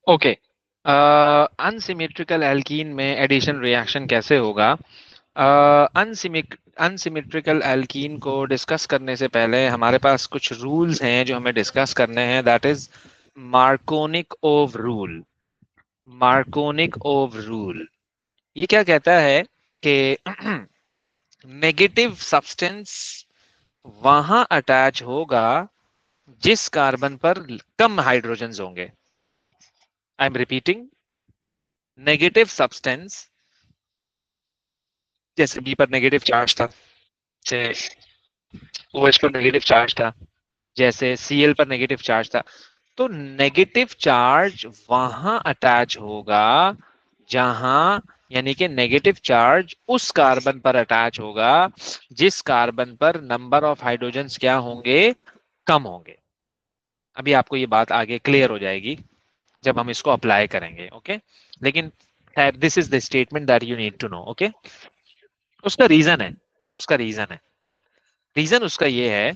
Okay, unsymmetrical alkene में addition reaction कैसे होगा? अनसिमेट्रिकल एल्कीन को डिस्कस करने से पहले हमारे पास कुछ रूल्स हैं जो हमें डिस्कस करने हैं, दैट इज मार्कोनिक ओव रूल। मार्कोनिक ओव रूल ये क्या कहता है कि नेगेटिव सब्सटेंस वहां अटैच होगा जिस कार्बन पर कम हाइड्रोजन्स होंगे। I am repeating, negative substance जैसे बी पर नेगेटिव चार्ज था, जैसे ओएच पर नेगेटिव चार्ज था, जैसे सीएल पर नेगेटिव चार्ज था, तो नेगेटिव चार्ज वहां अटैच होगा जहां, यानी कि नेगेटिव चार्ज उस कार्बन पर अटैच होगा जिस कार्बन पर नंबर ऑफ हाइड्रोजन्स क्या होंगे, कम होंगे। अभी आपको ये बात आगे क्लियर हो जाएगी जब हम इसको अप्लाई करेंगे। ओके, लेकिन this is the statement that you need to know. Okay, उसका रीजन है, उसका रीजन है, रीजन उसका ये है,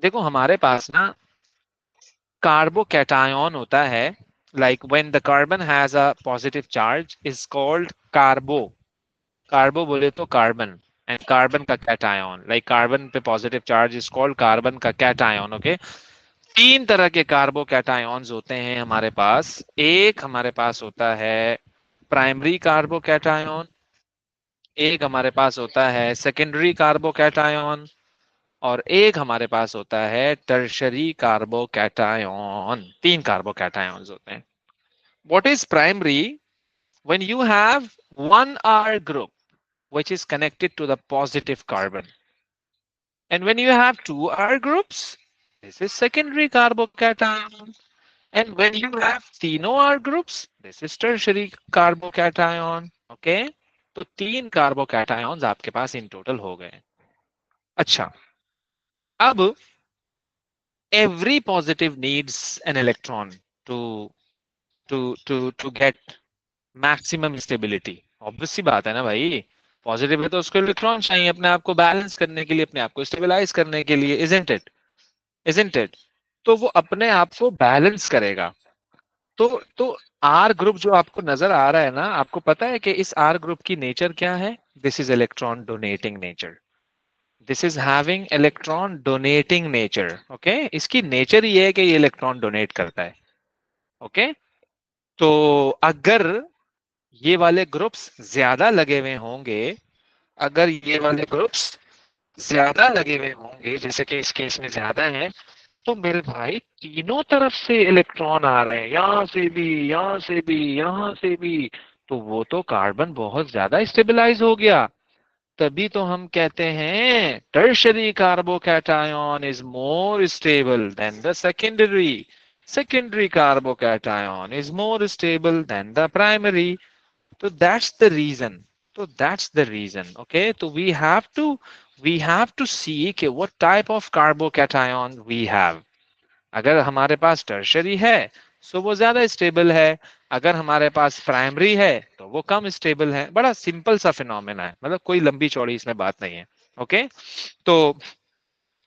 देखो हमारे पास ना कार्बोकैटायन होता है, like when the carbon has a positive charge is called कार्बो। कार्बो बोले तो कार्बन, एंड कार्बन का कैटायन, लाइक कार्बन पे positive charge is called carbon का कैटायन। ओके, तीन तरह के कार्बोकैटायंस होते हैं हमारे पास। एक हमारे पास होता है प्राइमरी कार्बोकैटायन, एक हमारे पास होता है सेकेंडरी कार्बोकैटायन, और एक हमारे पास होता है टर्शरी कार्बोकैटायन। तीन कार्बोकैटायंस होते हैं। What is primary? When you have one R group which is connected to the positive carbon, and when you have two R groups, this is secondary carbocation, and when you have तीनों R groups, this is tertiary carbocation. Okay, तो तीन carbocations आपके पास in total हो गए। अच्छा, अब every positive needs an electron to to get maximum stability। Obvious सी बात है ना भाई, पॉजिटिव है तो उसको इलेक्ट्रॉन चाहिए अपने आप को बैलेंस करने के लिए, अपने आप को स्टेबलाइज करने के लिए, इजंट इट, इजंट इट? तो वो अपने आप को बैलेंस करेगा। तो आर ग्रुप जो आपको नजर आ रहा है ना, आपको पता है कि इस आर ग्रुप की नेचर क्या है? This is electron donating nature, this is having electron donating nature. Okay, इसकी नेचर ये है कि ये इलेक्ट्रॉन डोनेट करता है। ओके, तो अगर ये वाले ग्रुप्स ज्यादा लगे हुए होंगे, अगर ये वाले ग्रुप्स ज्यादा लगे हुए होंगे, जैसे कि इस केस में ज्यादा है, तो मेरे भाई तीनों तरफ से इलेक्ट्रॉन आ रहे हैं, यहां से भी, यहां से भी, यहां से भी, तो वो तो कार्बन बहुत ज्यादा स्टेबलाइज हो गया। तभी तो हम कहते हैं tertiary carbocation is more stable than the secondary, secondary carbocation is more stable than the primary. तो दैट्स द रीजन, तो दैट्स द रीजन। ओके, तो वी हैव टू सी कि what type of carbocation we have. अगर हमारे पास tertiary है सो वो ज्यादा stable है, अगर हमारे पास प्राइमरी है तो वो कम स्टेबल है। बड़ा सिंपल सा फिनोमेना है, मतलब कोई लंबी चौड़ी इसमें बात नहीं है। ओके, तो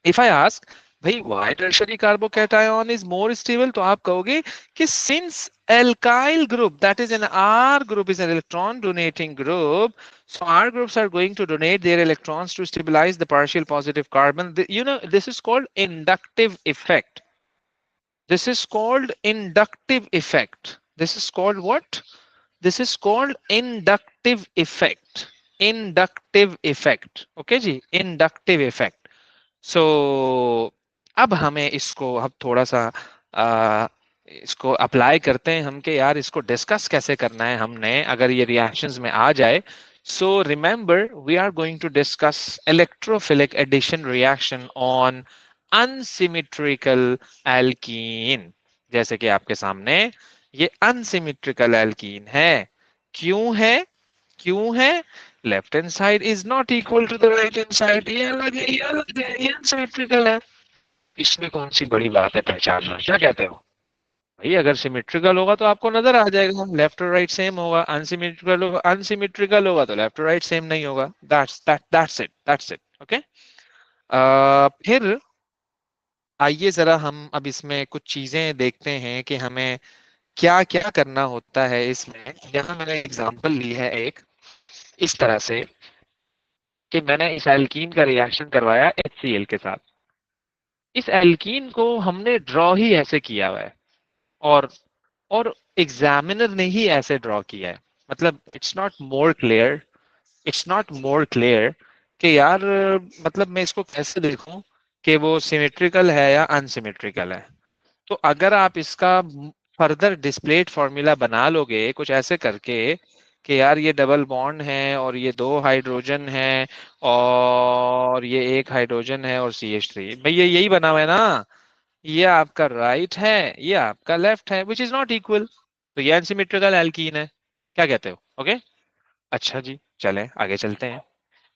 इफ आई आस्क भाई why tertiary carbocation is more stable, तो आप कहोगे कि since alkyl group, that is an R group, is an electron donating group, so R groups are going to donate their electrons to stabilize the partial positive carbon. You know, this is called inductive effect. This is called inductive effect. This is called what? This is called inductive effect. Inductive effect. Okay जी, inductive effect. So अब हमें इसको अब थोड़ा सा इसको apply करते हैं हम कि यार इसको डिस्कस कैसे करना है हमने, अगर ये रिएक्शंस में आ जाए। So remember, we are going to discuss electrophilic addition reaction on unsymmetrical alkene। जैसे कि आपके सामने ये unsymmetrical alkene है। क्यों है? क्यों है? Left hand side is not equal to the right hand side, ये अलग है, ये अलग है, ये अनसिमेट्रिकल है। इसमें कौन सी बड़ी बात है पहचानना, क्या कहते हो भाई? अगर सिमेट्रिकल होगा तो आपको नजर आ जाएगा, लेफ्ट और राइट सेम होगा। अनसिमेट्रिकल होगा, अनसिमेट्रिकल होगा तो लेफ्ट और राइट सेम नहीं होगा। That's it. ओके, फिर आइए जरा हम अब इसमें कुछ चीजें देखते हैं कि हमें क्या क्या करना होता है इसमें, यहाँ मैंने एग्जांपल ली है एक, इस तरह से कि मैंने इस एल्कीन का रिएक्शन करवाया HCl के साथ। इस एल्कीन को हमने ड्रॉ ही ऐसे किया हुआ है, और और एग्जामिनर ने ही ऐसे ड्रॉ किया है। मतलब it's not more clear, it's not more clear कि यार, मतलब मैं इसको कैसे देखूं कि वो सिमेट्रिकल है या अनसिमेट्रिकल है। तो अगर आप इसका फर्दर डिस्प्लेड फॉर्मूला बना लोगे कुछ ऐसे करके कि यार ये डबल बॉन्ड है और ये दो हाइड्रोजन है और ये एक हाइड्रोजन है और CH3, भाई ये यही बना हुआ है ना, ये आपका राइट है, ये आपका लेफ्ट है, विच इज नॉट इक्वल, तो ये अनसिमेट्रिकल एल्कीन है। क्या कहते हो? ओके, अच्छा जी, चलें आगे चलते हैं।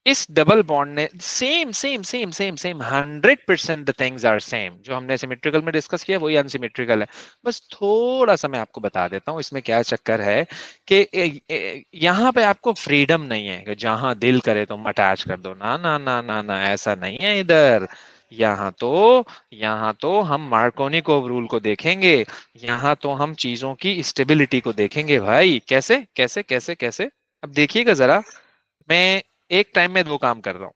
इस डबल बॉन्ड ने same same same same same 100% the things are same, जो हमने सिमेट्रिकल में डिस्कस किया वही अनसिमेट्रिकल है। बस थोड़ा सा मैं आपको बता देता हूँ इसमें क्या चक्कर है कि यहाँ पे आपको फ्रीडम नहीं है कि जहां दिल करे तुम अटैच कर दो, ना ना ना ना ना, ऐसा नहीं है इधर। यहाँ तो हम मार्कोनी रूल को देखेंगे, यहाँ तो हम चीजों की स्टेबिलिटी को देखेंगे। भाई कैसे कैसे कैसे कैसे, अब देखिएगा जरा। मैं एक टाइम में दो काम कर रहा हूँ।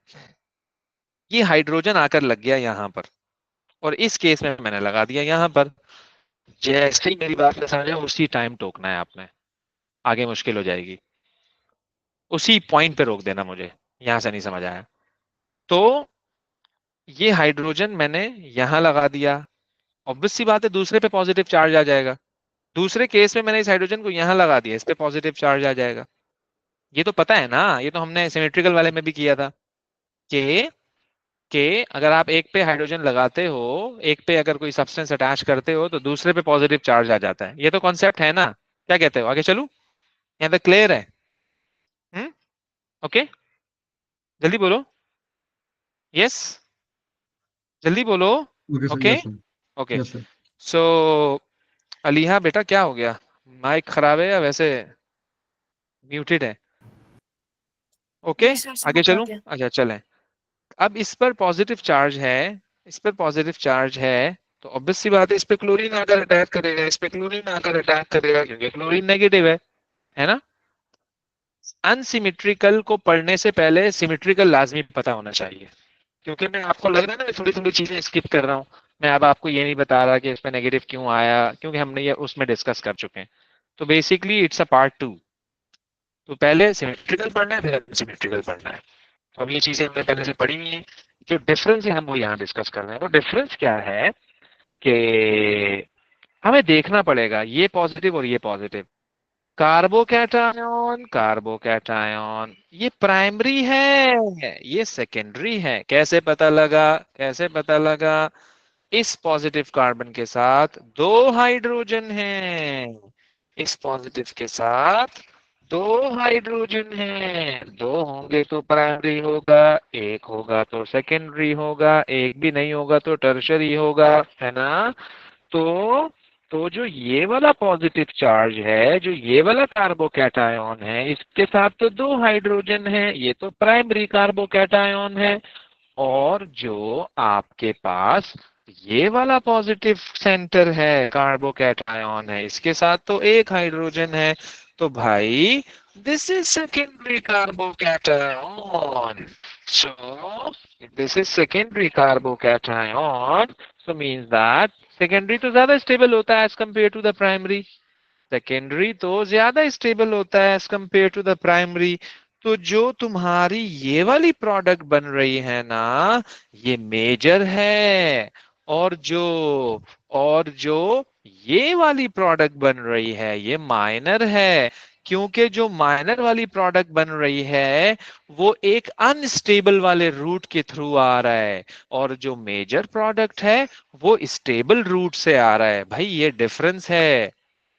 ये हाइड्रोजन आकर लग गया यहाँ पर, और इस केस में मैंने लगा दिया यहाँ पर। जैसे ही मेरी बात में समझे उसी टाइम टोकना है आपने, आगे मुश्किल हो जाएगी। उसी पॉइंट पे रोक देना मुझे, यहां से नहीं समझ आया तो। ये हाइड्रोजन मैंने यहां लगा दिया, ऑब्वियस सी बात है दूसरे पे पॉजिटिव चार्ज आ जाएगा। दूसरे केस में मैंने इस हाइड्रोजन को यहां लगा दिया, इस पे पॉजिटिव चार्ज आ जाएगा। ये तो पता है ना, ये तो हमने सिमेट्रिकल वाले में भी किया था कि अगर आप एक पे हाइड्रोजन लगाते हो, एक पे अगर कोई सब्सटेंस अटैच करते हो तो दूसरे पे पॉजिटिव चार्ज आ जाता है। ये तो कॉन्सेप्ट है ना, क्या कहते हो? आगे चलूं, यहाँ तक क्लियर है? हम्म, ओके, जल्दी बोलो, यस, जल्दी बोलो। Okay sir, okay, yes sir. Okay. Yes sir. So Aliha बेटा क्या हो गया, माइक खराब है या वैसे म्यूटेड है? ओके, नहीं सर, आगे समझ आ चलूं, गया। अच्छा चलें। अब इस पर पॉजिटिव चार्ज है, इस पर पॉजिटिव चार्ज है, तो ऑब्वियस सी बात है इस पे क्लोरीन आकर अटैक करेगा, इस पे क्लोरीन आकर अटैक करेगा क्योंकि क्लोरीन नेगेटिव है ना। अनसिमेट्रिकल को पढ़ने से पहले सिमेट्रिकल लाजमी पता होना चाहिए, क्योंकि मैं आपको लग रहा है ना मैं थोड़ी थोड़ी चीजें स्किप कर रहा हूँ। मैं अब आपको ये नहीं बता रहा कि इसमें नेगेटिव क्यों आया, क्योंकि हमने ये उसमें डिस्कस कर चुके हैं। तो बेसिकली इट्स अ पार्ट 2। तो पहले सिमेट्रिकल पढ़ना है फिर अनसिमेट्रिकल पढ़ना है। तो अब ये चीजें हमने पहले से पढ़ी हुई है। जो डिफरेंस है हम वो यहाँ डिस्कस कर रहे हैं। वो डिफरेंस क्या है कि हमें देखना पड़ेगा ये पॉजिटिव और ये पॉजिटिव, कार्बोकैटायन कार्बोकैटायन, ये प्राइमरी है ये सेकेंडरी है। कैसे पता लगा, कैसे पता लगा? इस पॉजिटिव कार्बन के साथ दो हाइड्रोजन हैं, इस पॉजिटिव के साथ दो हाइड्रोजन हैं। दो होंगे तो प्राइमरी होगा, एक होगा तो सेकेंडरी होगा, एक भी नहीं होगा तो टर्शरी होगा, है ना। तो जो ये वाला पॉजिटिव चार्ज है, जो ये वाला कार्बोकैटायन है, इसके साथ तो दो हाइड्रोजन है, ये तो प्राइमरी कार्बोकैटायन है। और जो आपके पास ये वाला पॉजिटिव सेंटर है, कार्बोकैटायन है, इसके साथ तो एक हाइड्रोजन है। तो भाई this is secondary carbocation. So this is secondary carbocation. So means that secondary तो ज्यादा स्टेबल होता है as compare to the primary, secondary तो ज्यादा स्टेबल होता है as compare to the primary. तो जो तुम्हारी ये वाली प्रोडक्ट बन रही है ना, ये मेजर है। और जो ये वाली प्रोडक्ट बन रही है ये माइनर है, क्योंकि जो माइनर वाली प्रोडक्ट बन रही है वो एक अनस्टेबल वाले रूट के थ्रू आ रहा है, और जो मेजर प्रोडक्ट है वो स्टेबल रूट से आ रहा है। भाई ये डिफरेंस है,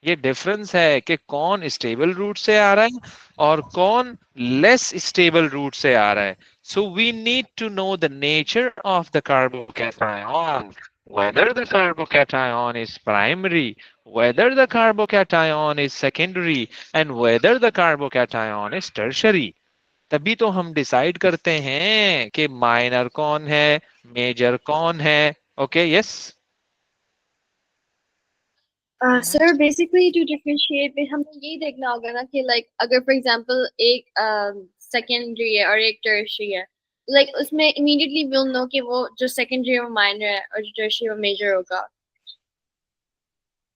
ये डिफरेंस है कि कौन स्टेबल रूट से आ रहा है और कौन लेस स्टेबल रूट से आ रहा है। So we need to know the nature of the carbocation, whether the carbocation is primary, whether the carbocation is secondary, and whether the carbocation is tertiary। तभी तो हम डिसाइड करते हैं कि माइनर कौन है, मेजर कौन है। Okay, yes, hmm. Sir basically to differentiate हमें यही देखना होगा ना कि लाइक अगर फॉर एग्जांपल एक सेकेंडरी है और एक टर्शियरी है, लाइक उसमें इमीडिएटली विल नो कि वो जो सेकेंडरी है वो माइनर है और जो टर्शियरी वो मेजर होगा,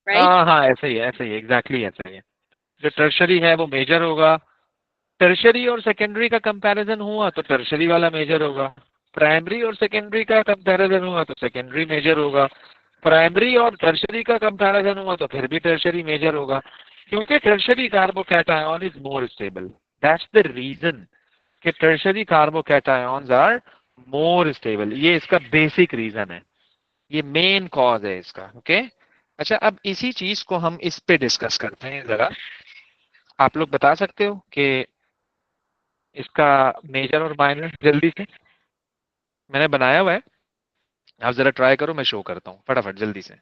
राइट? हाँ हाँ, ऐसे ही है, ऐसे ही, एग्जैक्टली ऐसे ही है। जो टर्शरी है वो मेजर होगा। टर्शरी और सेकेंडरी का कंपैरिजन हुआ तो टर्शरी वाला मेजर होगा। प्राइमरी और सेकेंडरी का कंपैरिजन हुआ तो सेकेंडरी मेजर होगा। प्राइमरी और टर्शरी का कंपैरिजन हुआ तो फिर भी टर्शरी मेजर होगा, क्योंकि tertiary carbocation is more stable. That's the reason कि tertiary carbocations are more stable. ये इसका बेसिक रीजन है, ये मेन कॉज है इसका। ओके। अच्छा, अब इसी चीज को हम इस पे डिस्कस करते हैं जरा। आप लोग बता सकते हो कि इसका मेजर और माइनर जल्दी से। मैंने बनाया हुआ है, आप जरा ट्राई करो, मैं शो करता हूँ फटाफट जल्दी से।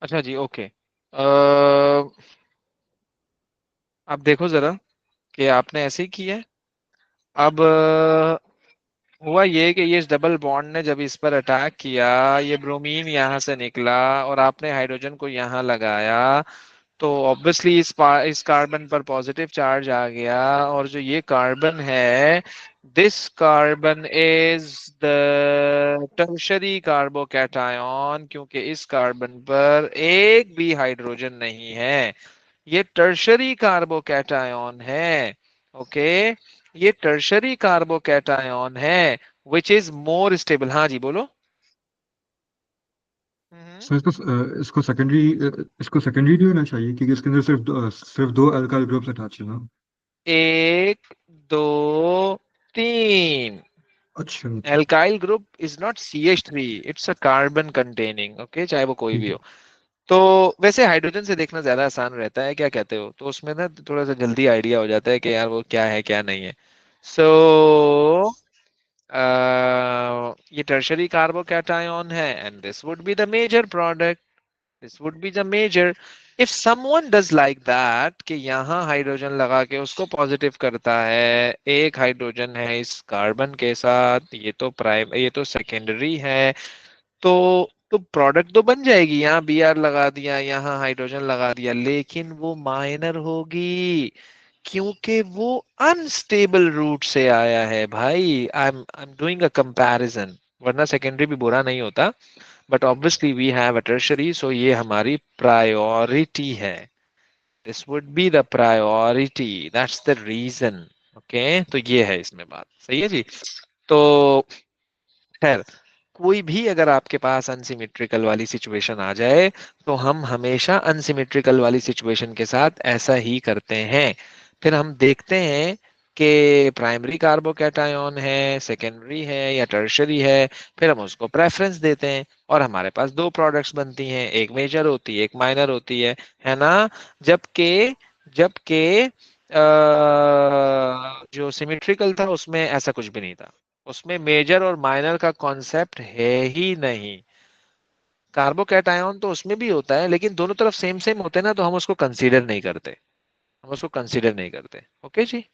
अच्छा जी, ओके। अब देखो जरा कि आपने ऐसे ही किया है। अब हुआ ये कि ये इस डबल बॉन्ड ने जब इस पर अटैक किया, ये ब्रोमीन यहाँ से निकला और आपने हाइड्रोजन को यहाँ लगाया, तो ऑब्वियसली इस कार्बन पर पॉजिटिव चार्ज आ गया, और जो ये कार्बन है, this carbon is the tertiary carbocation, क्योंकि इस कार्बन पर एक भी हाइड्रोजन नहीं है। ये टर्शरी कार्बोकैटायन है। ओके, ये टर्शरी कार्बोकैटायन है विच इज मोर स्टेबल। हाँ जी बोलो। हम्म। सर इसको सेकेंडरी नहीं होना चाहिए क्योंकि इसके अंदर सिर्फ दो अल्काइल ग्रुप्स अटैच है ना। एक, दो, तीन। अच्छा। Alkyl group is not CH3, it's a carbon containing, okay, चाहे वो कोई भी ठीक है। हो। तो वैसे हाइड्रोजन से देखना ज्यादा आसान रहता है, क्या कहते हो? तो उसमें ना थोड़ा सा जल्दी आइडिया हो जाता है कि यार वो क्या है क्या नहीं है। सो ये टर्शरी कार्बोकैटायन है, and this would be the major product. This would be the major. If someone does like that कि यहाँ हाइड्रोजन लगा के उसको पॉजिटिव करता है, एक हाइड्रोजन है इस कार्बन के साथ, ये तो प्राइम, ये तो सेकेंडरी है, तो प्रोडक्ट तो बन जाएगी। यहाँ Br लगा दिया, यहाँ हाइड्रोजन लगा दिया, लेकिन वो माइनर होगी, क्योंकि वो अनस्टेबल रूट से आया है भाई। I am doing a comparison, वरना सेकेंडरी भी बुरा नहीं होता, but obviously we have a tertiary, so ये हमारी प्रायोरिटी है। This would be the priority, that's the reason. Okay, तो ये है इसमें बात, सही है जी। तो खैर, कोई भी अगर आपके पास अनसिमेट्रिकल वाली सिचुएशन आ जाए, तो हम हमेशा अनसिमेट्रिकल वाली सिचुएशन के साथ ऐसा ही करते हैं। फिर हम देखते हैं कि प्राइमरी कार्बोकैटायन है, सेकेंडरी है या टर्शरी है, फिर हम उसको प्रेफरेंस देते हैं, और हमारे पास दो प्रोडक्ट्स बनती हैं, एक मेजर होती है, एक माइनर होती है ना। जबकि जबकि जो सिमेट्रिकल था उसमें ऐसा कुछ भी नहीं था, उसमें मेजर और माइनर का कॉन्सेप्ट है ही नहीं। कार्बोकैटायन तो उसमें भी होता है, लेकिन दोनों तरफ सेम सेम होते हैं ना, तो हम उसको कंसीडर नहीं करते, हम उसको कंसीडर नहीं करते। ओके जी।